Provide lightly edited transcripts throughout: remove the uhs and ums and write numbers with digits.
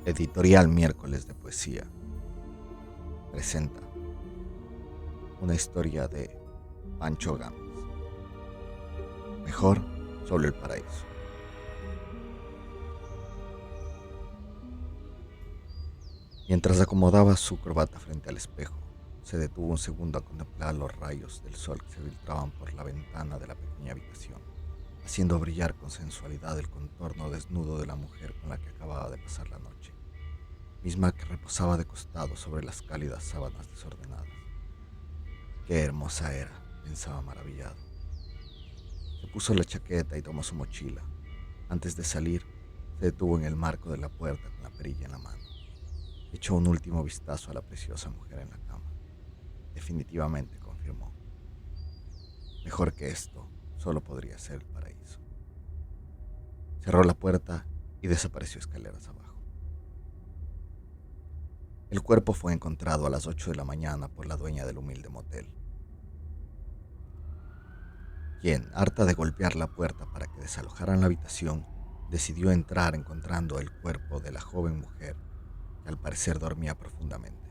Editorial Miércoles de Poesía presenta una historia de Pancho Gámez. Mejor solo el paraíso. Mientras acomodaba su corbata frente al espejo, se detuvo un segundo a contemplar los rayos del sol que se filtraban por la ventana de la pequeña habitación, haciendo brillar con sensualidad el contorno desnudo de la mujer con la que acababa de pasar la noche, misma que reposaba de costado sobre las cálidas sábanas desordenadas. Qué hermosa era, pensaba maravillado. Se puso la chaqueta y tomó su mochila. Antes de salir, se detuvo en el marco de la puerta con la perilla en la mano. Echó un último vistazo a la preciosa mujer en la cama. Definitivamente, confirmó. Mejor que esto, solo podría ser el paraíso. Cerró la puerta y desapareció escaleras abajo. El cuerpo fue encontrado a las 8 de la mañana por la dueña del humilde motel, quien, harta de golpear la puerta para que desalojaran la habitación, decidió entrar encontrando el cuerpo de la joven mujer, que al parecer dormía profundamente.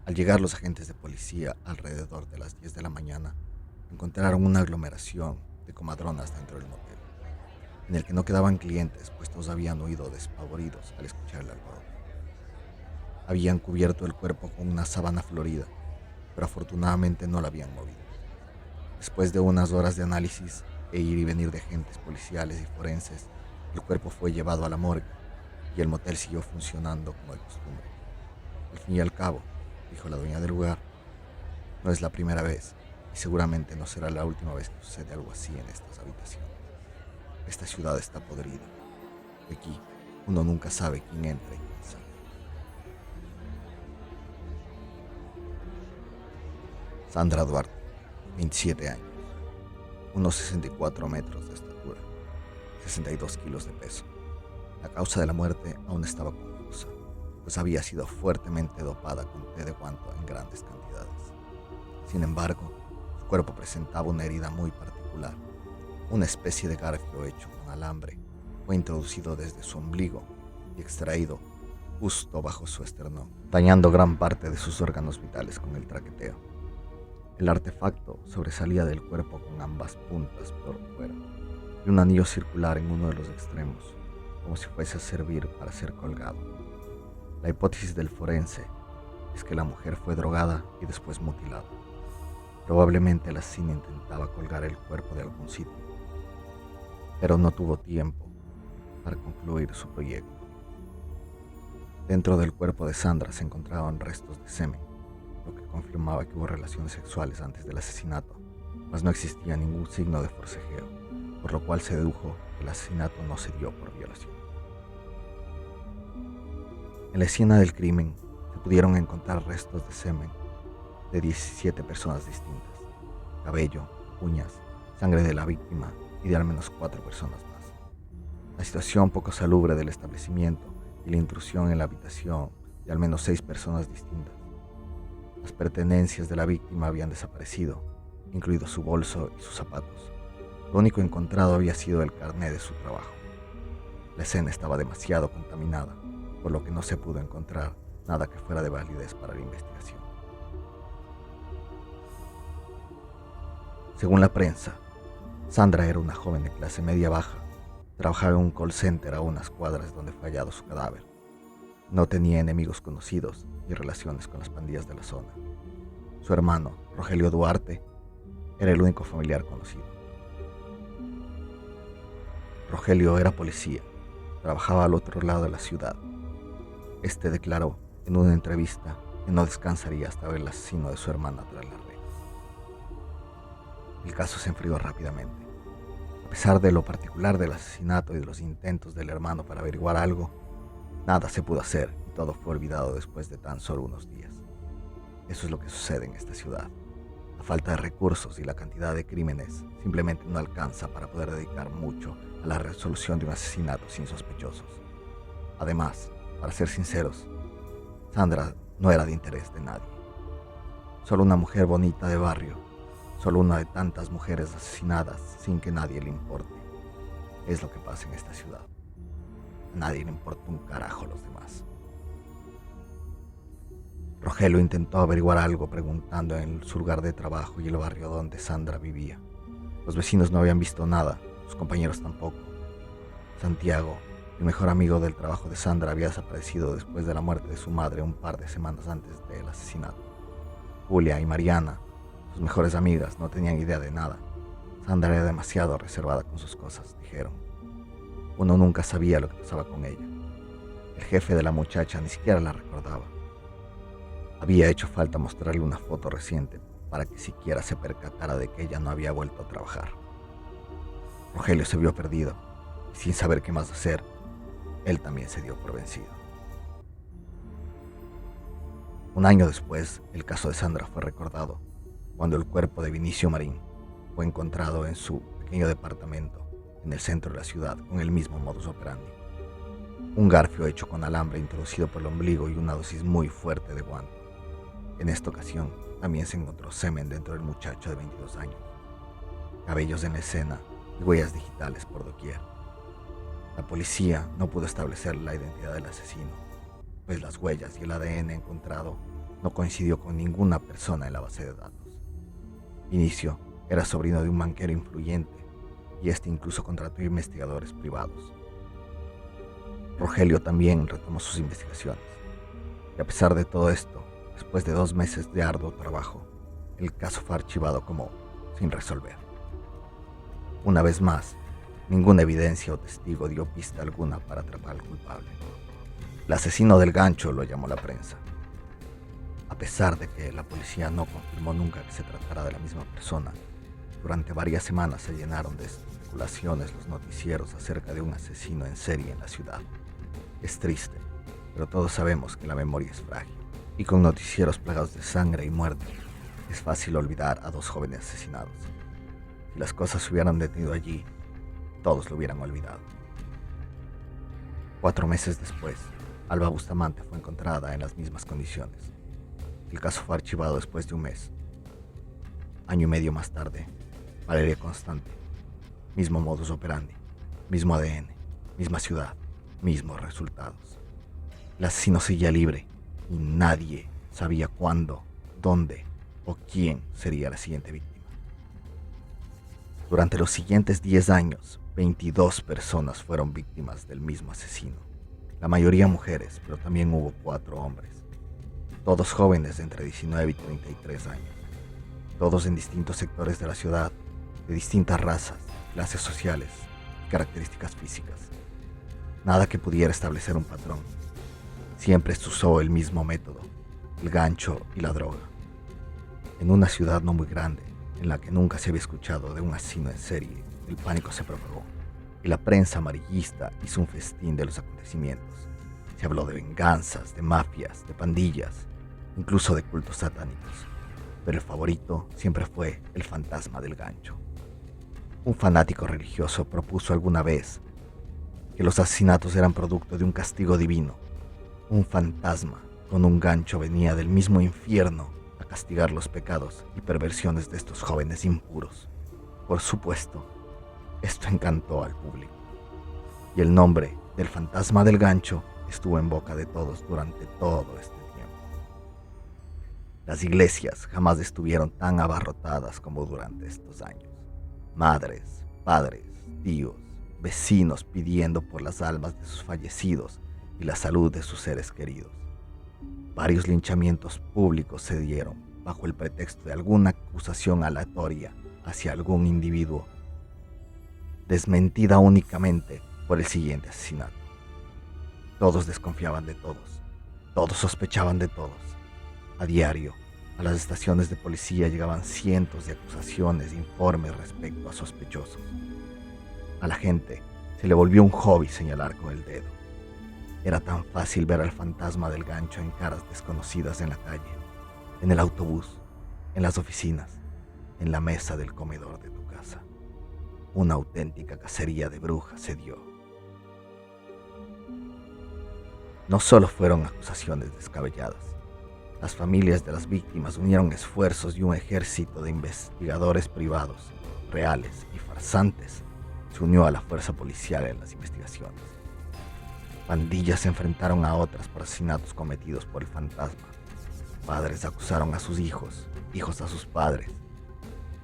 Al llegar los agentes de policía alrededor de las 10 de la mañana, encontraron una aglomeración de comadronas dentro del motel, en el que no quedaban clientes, pues todos habían huido despavoridos al escuchar el alboroto. Habían cubierto el cuerpo con una sábana florida, pero afortunadamente no la habían movido. Después de unas horas de análisis e ir y venir de agentes policiales y forenses, el cuerpo fue llevado a la morgue y el motel siguió funcionando como de costumbre. Al fin y al cabo, dijo la dueña del lugar, no es la primera vez y seguramente no será la última vez que sucede algo así en estas habitaciones. Esta ciudad está podrida. Aquí uno nunca sabe quién entra y quién sale. Sandra Duarte, 27 años, unos 64 metros de estatura, 62 kilos de peso. La causa de la muerte aún estaba confusa, pues había sido fuertemente dopada con té de guanto en grandes cantidades. Sin embargo, su cuerpo presentaba una herida muy particular. Una especie de garfio hecho con alambre fue introducido desde su ombligo y extraído justo bajo su esternón, dañando gran parte de sus órganos vitales con el traqueteo. El artefacto sobresalía del cuerpo con ambas puntas por fuera y un anillo circular en uno de los extremos, como si fuese a servir para ser colgado. La hipótesis del forense es que la mujer fue drogada y después mutilada. Probablemente la asesina intentaba colgar el cuerpo de algún sitio, pero no tuvo tiempo para concluir su proyecto. Dentro del cuerpo de Sandra se encontraban restos de semen, lo que confirmaba que hubo relaciones sexuales antes del asesinato, mas no existía ningún signo de forcejeo, por lo cual se dedujo que el asesinato no se dio por violación. En la escena del crimen se pudieron encontrar restos de semen de 17 personas distintas, cabello, uñas, sangre de la víctima y de al menos 4 personas más. La situación poco salubre del establecimiento y la intrusión en la habitación de al menos 6 personas distintas. Las pertenencias de la víctima habían desaparecido, incluido su bolso y sus zapatos. Lo único encontrado había sido el carné de su trabajo. La escena estaba demasiado contaminada, por lo que no se pudo encontrar nada que fuera de validez para la investigación. Según la prensa, Sandra era una joven de clase media-baja, trabajaba en un call center a unas cuadras donde fue hallado su cadáver. No tenía enemigos conocidos ni relaciones con las pandillas de la zona. Su hermano, Rogelio Duarte, era el único familiar conocido. Rogelio era policía, trabajaba al otro lado de la ciudad. Este declaró en una entrevista que no descansaría hasta ver el asesino de su hermana tras las rejas. El caso se enfrió rápidamente. A pesar de lo particular del asesinato y de los intentos del hermano para averiguar algo, nada se pudo hacer y todo fue olvidado después de tan solo unos días. Eso es lo que sucede en esta ciudad. La falta de recursos y la cantidad de crímenes simplemente no alcanza para poder dedicar mucho a la resolución de un asesinato sin sospechosos. Además, para ser sinceros, Sandra no era de interés de nadie. Solo una mujer bonita de barrio, solo una de tantas mujeres asesinadas sin que nadie le importe. Es lo que pasa en esta ciudad. A nadie le importó un carajo los demás. Rogelio intentó averiguar algo preguntando en su lugar de trabajo y el barrio donde Sandra vivía. Los vecinos no habían visto nada, sus compañeros tampoco. Santiago, el mejor amigo del trabajo de Sandra, había desaparecido después de la muerte de su madre un par de semanas antes del asesinato. Julia y Mariana, sus mejores amigas, no tenían idea de nada. Sandra era demasiado reservada con sus cosas, dijeron. Uno nunca sabía lo que pasaba con ella. El jefe de la muchacha ni siquiera la recordaba. Había hecho falta mostrarle una foto reciente para que siquiera se percatara de que ella no había vuelto a trabajar. Rogelio se vio perdido y sin saber qué más hacer, él también se dio por vencido. Un año después, el caso de Sandra fue recordado cuando el cuerpo de Vinicio Marín fue encontrado en su pequeño departamento en el centro de la ciudad con el mismo modus operandi. Un garfio hecho con alambre introducido por el ombligo y una dosis muy fuerte de guante. En esta ocasión también se encontró semen dentro del muchacho de 22 años, cabellos en la escena y huellas digitales por doquier. La policía no pudo establecer la identidad del asesino, pues las huellas y el ADN encontrado no coincidió con ninguna persona en la base de datos. Vinicio era sobrino de un banquero influyente y este incluso contrató investigadores privados. Rogelio también retomó sus investigaciones y a pesar de todo esto, después de 2 meses de arduo trabajo, el caso fue archivado como sin resolver. Una vez más, ninguna evidencia o testigo dio pista alguna para atrapar al culpable. El asesino del gancho lo llamó la prensa. A pesar de que la policía no confirmó nunca que se tratara de la misma persona, durante varias semanas se llenaron de especulaciones los noticieros acerca de un asesino en serie en la ciudad. Es triste, pero todos sabemos que la memoria es frágil. Y con noticieros plagados de sangre y muerte, es fácil olvidar a 2 jóvenes asesinados. Si las cosas se hubieran detenido allí, todos lo hubieran olvidado. 4 meses después, Alba Bustamante fue encontrada en las mismas condiciones. El caso fue archivado después de 1 mes. Año y medio más tarde, Valeria Constante, mismo modus operandi, mismo ADN, misma ciudad, mismos resultados. El asesino seguía libre y nadie sabía cuándo, dónde o quién sería la siguiente víctima. Durante los siguientes 10 años, 22 personas fueron víctimas del mismo asesino. La mayoría mujeres, pero también hubo 4 hombres. Todos jóvenes de entre 19 y 33 años. Todos en distintos sectores de la ciudad, de distintas razas, clases sociales y características físicas. Nada que pudiera establecer un patrón. Siempre se usó el mismo método, el gancho y la droga. En una ciudad no muy grande, en la que nunca se había escuchado de un asesino en serie, el pánico se propagó y la prensa amarillista hizo un festín de los acontecimientos. Se habló de venganzas, de mafias, de pandillas, incluso de cultos satánicos. Pero el favorito siempre fue el fantasma del gancho. Un fanático religioso propuso alguna vez que los asesinatos eran producto de un castigo divino. Un fantasma con un gancho venía del mismo infierno a castigar los pecados y perversiones de estos jóvenes impuros. Por supuesto, esto encantó al público, y el nombre del fantasma del gancho estuvo en boca de todos durante todo este tiempo. Las iglesias jamás estuvieron tan abarrotadas como durante estos años. Madres, padres, tíos, vecinos pidiendo por las almas de sus fallecidos y la salud de sus seres queridos. Varios linchamientos públicos se dieron bajo el pretexto de alguna acusación aleatoria hacia algún individuo, desmentida únicamente por el siguiente asesinato. Todos desconfiaban de todos sospechaban de todos. A diario, a las estaciones de policía llegaban cientos de acusaciones e informes respecto a sospechosos. A la gente se le volvió un hobby señalar con el dedo. Era tan fácil ver al fantasma del gancho en caras desconocidas en la calle, en el autobús, en las oficinas, en la mesa del comedor de tu casa. Una auténtica cacería de brujas se dio. No solo fueron acusaciones descabelladas. Las familias de las víctimas unieron esfuerzos y un ejército de investigadores privados, reales y farsantes, se unió a la fuerza policial en las investigaciones. Pandillas se enfrentaron a otras por asesinatos cometidos por el fantasma. Padres acusaron a sus hijos, hijos a sus padres.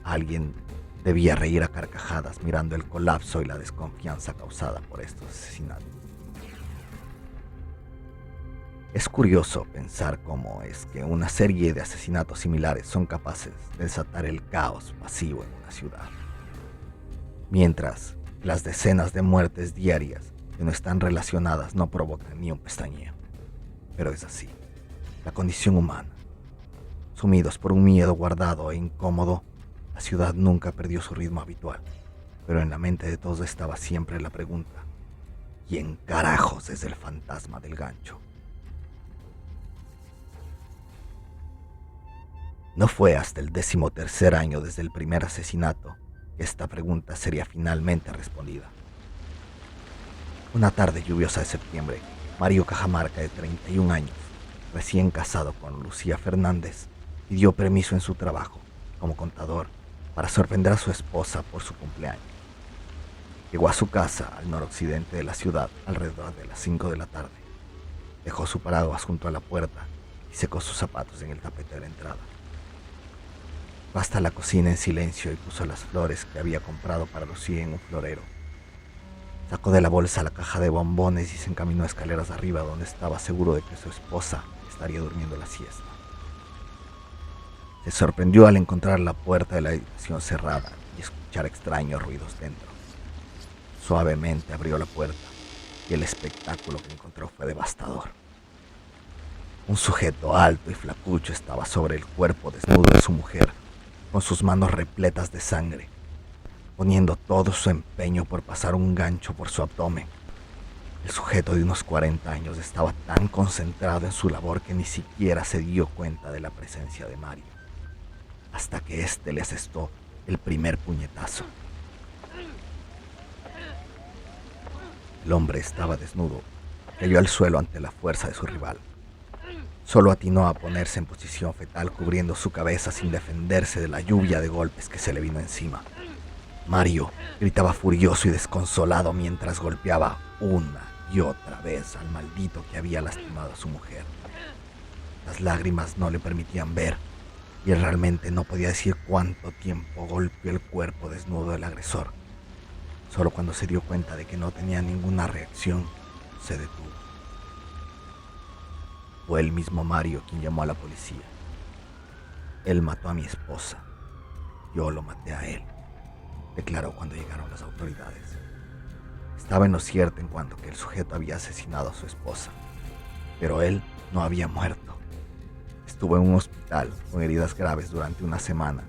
Alguien debía reír a carcajadas mirando el colapso y la desconfianza causada por estos asesinatos. Es curioso pensar cómo es que una serie de asesinatos similares son capaces de desatar el caos masivo en una ciudad, mientras las decenas de muertes diarias que no están relacionadas no provocan ni un pestañeo. Pero es así, la condición humana. Sumidos por un miedo guardado e incómodo, la ciudad nunca perdió su ritmo habitual, pero en la mente de todos estaba siempre la pregunta: ¿quién carajos es el fantasma del gancho? No fue hasta el 13º año desde el primer asesinato que esta pregunta sería finalmente respondida. Una tarde lluviosa de septiembre, Mario Cajamarca, de 31 años, recién casado con Lucía Fernández, pidió permiso en su trabajo como contador para sorprender a su esposa por su cumpleaños. Llegó a su casa al noroccidente de la ciudad alrededor de las 5 de la tarde. Dejó su paraguas junto a la puerta y secó sus zapatos en el tapete de la entrada. Fue hasta la cocina en silencio y puso las flores que había comprado para Lucía en un florero. Sacó de la bolsa la caja de bombones y se encaminó escaleras arriba, donde estaba seguro de que su esposa estaría durmiendo la siesta. Se sorprendió al encontrar la puerta de la habitación cerrada y escuchar extraños ruidos dentro. Suavemente abrió la puerta y el espectáculo que encontró fue devastador. Un sujeto alto y flacucho estaba sobre el cuerpo desnudo de su mujer, con sus manos repletas de sangre, poniendo todo su empeño por pasar un gancho por su abdomen. El sujeto de unos 40 años estaba tan concentrado en su labor que ni siquiera se dio cuenta de la presencia de Mario, hasta que éste le asestó el primer puñetazo. El hombre estaba desnudo, cayó al suelo ante la fuerza de su rival. Solo atinó a ponerse en posición fetal, cubriendo su cabeza sin defenderse de la lluvia de golpes que se le vino encima. Mario gritaba furioso y desconsolado mientras golpeaba una y otra vez al maldito que había lastimado a su mujer. Las lágrimas no le permitían ver, y él realmente no podía decir cuánto tiempo golpeó el cuerpo desnudo del agresor. Solo cuando se dio cuenta de que no tenía ninguna reacción, se detuvo. Fue el mismo Mario quien llamó a la policía. Él mató a mi esposa. Yo lo maté a él, declaró cuando llegaron las autoridades. Estaba en lo cierto en cuanto que el sujeto había asesinado a su esposa, pero él no había muerto. Estuvo en un hospital con heridas graves durante una semana,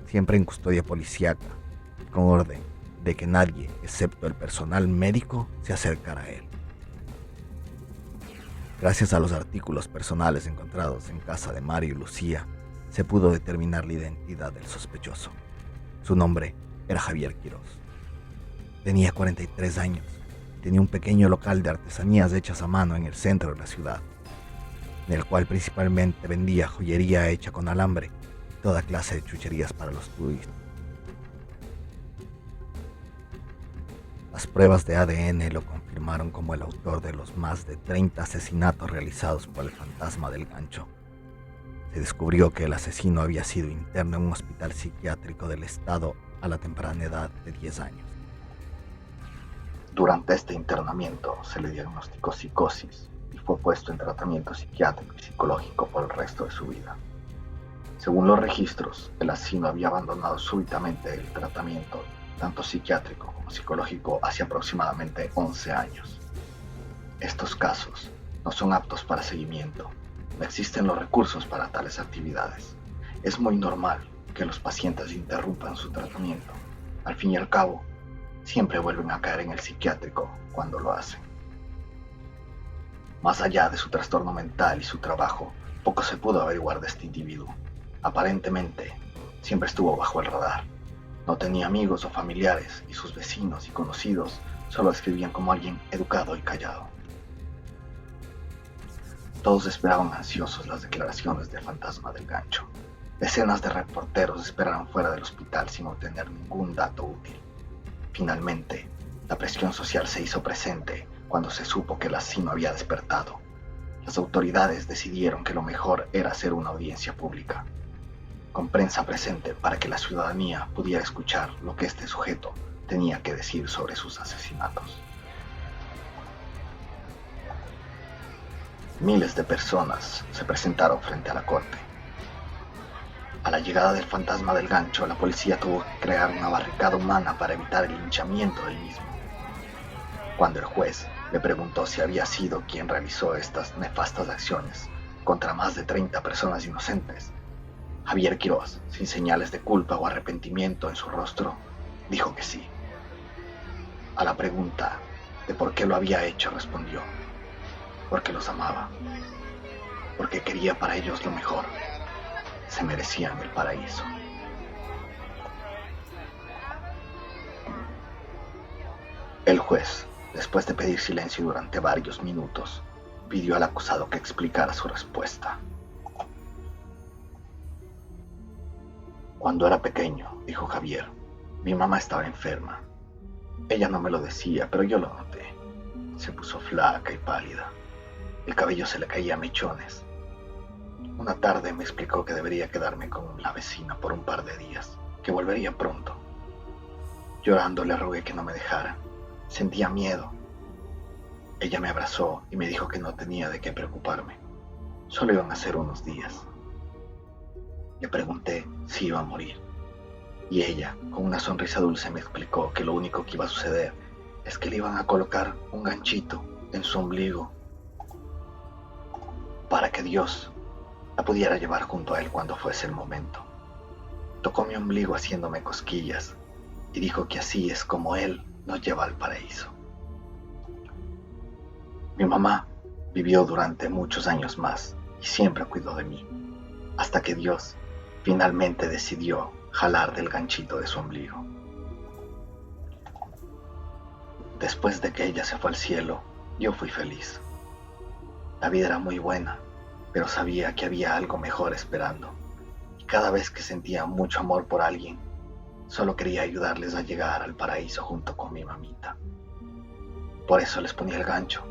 siempre en custodia policíaca, con orden de que nadie, excepto el personal médico, se acercara a él. Gracias a los artículos personales encontrados en casa de Mario y Lucía, se pudo determinar la identidad del sospechoso. Su nombre era Javier Quiroz. Tenía 43 años y tenía un pequeño local de artesanías hechas a mano en el centro de la ciudad, en el cual principalmente vendía joyería hecha con alambre y toda clase de chucherías para los turistas. Las pruebas de ADN lo confirmaron como el autor de los más de 30 asesinatos realizados por el fantasma del gancho. Se descubrió que el asesino había sido interno en un hospital psiquiátrico del estado a la temprana edad de 10 años. Durante este internamiento se le diagnosticó psicosis y fue puesto en tratamiento psiquiátrico y psicológico por el resto de su vida. Según los registros, el asesino había abandonado súbitamente el tratamiento, tanto psiquiátrico como psicológico, hace aproximadamente 11 años. Estos casos no son aptos para seguimiento. No existen los recursos para tales actividades. Es muy normal que los pacientes interrumpan su tratamiento. Al fin y al cabo, siempre vuelven a caer en el psiquiátrico cuando lo hacen. Más allá de su trastorno mental y su trabajo, poco se pudo averiguar de este individuo. Aparentemente, siempre estuvo bajo el radar. No tenía amigos o familiares y sus vecinos y conocidos solo describían como alguien educado y callado. Todos esperaban ansiosos las declaraciones del fantasma del gancho. Decenas de reporteros esperaron fuera del hospital sin obtener ningún dato útil. Finalmente, la presión social se hizo presente Cuando se supo que el asesino había despertado, las autoridades decidieron que lo mejor era hacer una audiencia pública, con prensa presente para que la ciudadanía pudiera escuchar lo que este sujeto tenía que decir sobre sus asesinatos. Miles de personas se presentaron frente a la corte. A la llegada del fantasma del gancho, la policía tuvo que crear una barricada humana para evitar el linchamiento del mismo. Cuando el juez le preguntó si había sido quien realizó estas nefastas acciones contra más de 30 personas inocentes, Javier Quirós, sin señales de culpa o arrepentimiento en su rostro, dijo que sí. A la pregunta de por qué lo había hecho, respondió: porque los amaba, porque quería para ellos lo mejor. Se merecían el paraíso. El juez, después de pedir silencio durante varios minutos, pidió al acusado que explicara su respuesta. Cuando era pequeño, dijo Javier, mi mamá estaba enferma. Ella no me lo decía, pero yo lo noté. Se puso flaca y pálida. El cabello se le caía a mechones. Una tarde me explicó que debería quedarme con la vecina por un par de días, que volvería pronto. Llorando le rogué que no me dejara. Sentía miedo. Ella me abrazó y me dijo que no tenía de qué preocuparme. Solo iban a ser unos días. Le pregunté si iba a morir. Y ella, con una sonrisa dulce, me explicó que lo único que iba a suceder es que le iban a colocar un ganchito en su ombligo para que Dios la pudiera llevar junto a él cuando fuese el momento. Tocó mi ombligo haciéndome cosquillas y dijo que así es como él nos lleva al paraíso. Mi mamá vivió durante muchos años más y siempre cuidó de mí, hasta que Dios finalmente decidió jalar del ganchito de su ombligo. Después de que ella se fue al cielo, yo fui feliz. La vida era muy buena, pero sabía que había algo mejor esperando. Y cada vez que sentía mucho amor por alguien, solo quería ayudarles a llegar al paraíso junto con mi mamita. Por eso les ponía el gancho,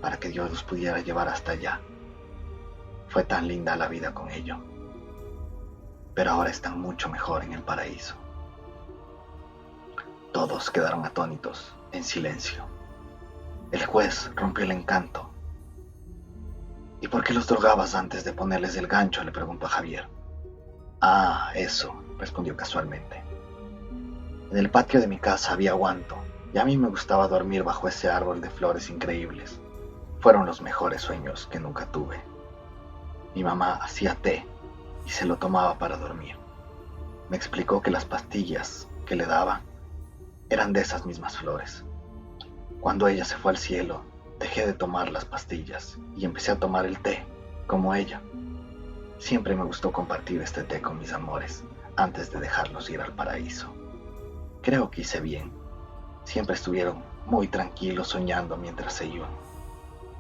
para que Dios los pudiera llevar hasta allá. Fue tan linda la vida con ello. Pero ahora están mucho mejor en el paraíso. Todos quedaron atónitos, en silencio. El juez rompió el encanto. ¿Y por qué los drogabas antes de ponerles el gancho?, le preguntó a Javier. Ah, eso, respondió casualmente. En el patio de mi casa había guanto, y a mí me gustaba dormir bajo ese árbol de flores increíbles. Fueron los mejores sueños que nunca tuve. Mi mamá hacía té y se lo tomaba para dormir. Me explicó que las pastillas que le daba eran de esas mismas flores. Cuando ella se fue al cielo, dejé de tomar las pastillas y empecé a tomar el té, como ella. Siempre me gustó compartir este té con mis amores antes de dejarlos ir al paraíso. Creo que hice bien. Siempre estuvieron muy tranquilos soñando mientras se iban.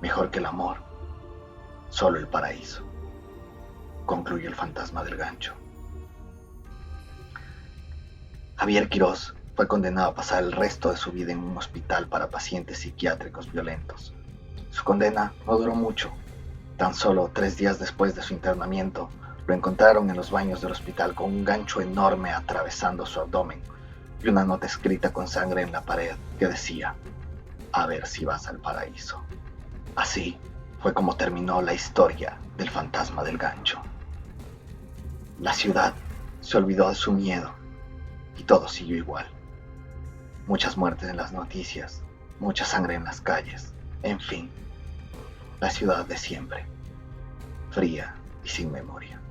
Mejor que el amor, solo el paraíso, concluyó el fantasma del gancho. Javier Quirós fue condenado a pasar el resto de su vida en un hospital para pacientes psiquiátricos violentos. Su condena no duró mucho. Tan solo 3 días después de su internamiento, lo encontraron en los baños del hospital con un gancho enorme atravesando su abdomen y una nota escrita con sangre en la pared que decía: a ver si vas al paraíso. Así fue como terminó la historia del fantasma del gancho. La ciudad se olvidó de su miedo y todo siguió igual. Muchas muertes en las noticias, mucha sangre en las calles, en fin, la ciudad de siempre, fría y sin memoria.